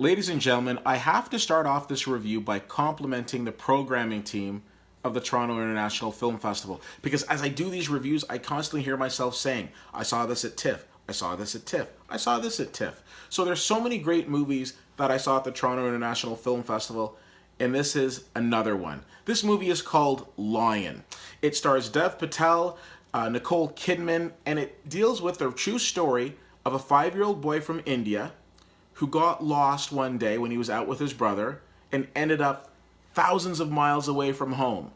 Ladies and gentlemen, I have to start off this review by complimenting the programming team of the Toronto International Film Festival. Because as I do these reviews, I constantly hear myself saying, I saw this at TIFF, I saw this at TIFF, I saw this at TIFF. So there's so many great movies that I saw at the Toronto International Film Festival, and this is another one. This movie is called Lion. It stars Dev Patel, Nicole Kidman, and it deals with the true story of a 5-year-old boy from India who got lost one day when he was out with his brother and ended up thousands of miles away from home.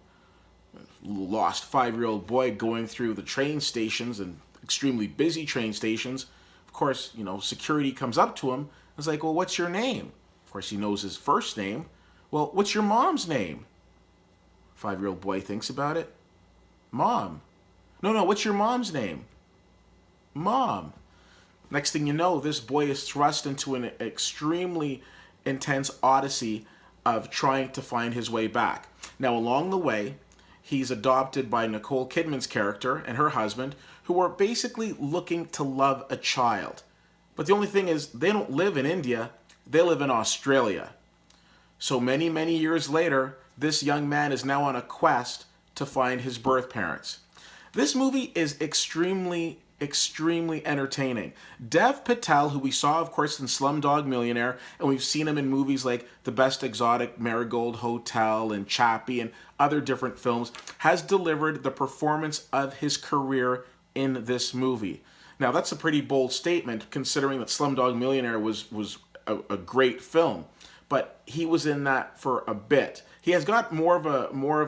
Lost 5-year-old boy going through the train stations and extremely busy train stations. Of course, security comes up to him and is like, well, what's your name? Of course, he knows his first name. Well, what's your mom's name? 5-year-old boy thinks about it. Mom. No, what's your mom's name? Mom. Next thing you know, this boy is thrust into an extremely intense odyssey of trying to find his way back. Now, along the way, he's adopted by Nicole Kidman's character and her husband, who are basically looking to love a child. But the only thing is, they don't live in India, they live in Australia. So many, many years later, this young man is now on a quest to find his birth parents. This movie is extremely entertaining. Dev Patel, who we saw, of course, in Slumdog Millionaire, and we've seen him in movies like The Best Exotic, Marigold Hotel, and Chappie, and other different films, has delivered the performance of his career in this movie. Now, that's a pretty bold statement, considering that Slumdog Millionaire was a great film, but he was in that for a bit. He has got more of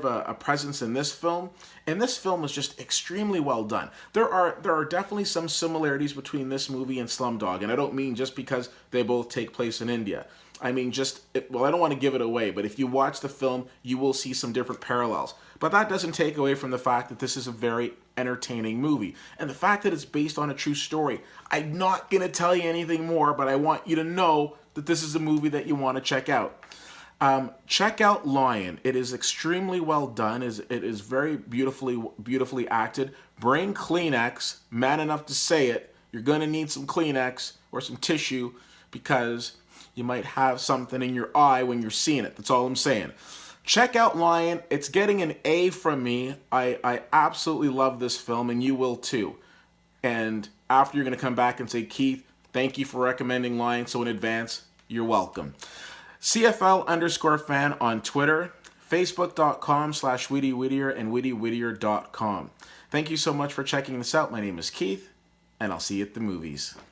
a presence in this film, and this film is just extremely well done. There are definitely some similarities between this movie and Slumdog, and I don't mean just because they both take place in India. I mean I don't want to give it away, but if you watch the film, you will see some different parallels. But that doesn't take away from the fact that this is a very entertaining movie. And the fact that it's based on a true story. I'm not going to tell you anything more, but I want you to know that this is a movie that you want to check out. Check out Lion. It is extremely well done. It is very beautifully acted. Bring Kleenex, man enough to say it. You're going to need some Kleenex or some tissue because you might have something in your eye when you're seeing it. That's all I'm saying. Check out Lion. It's getting an A from me. I absolutely love this film, and you will too. And after, you're going to come back and say, Keith, thank you for recommending Lion so in advance. You're welcome. CFL_fan on Twitter, Facebook.com/Weedy Whittier, and WeedyWhittier.com. Thank you so much for checking this out. My name is Keith, and I'll see you at the movies.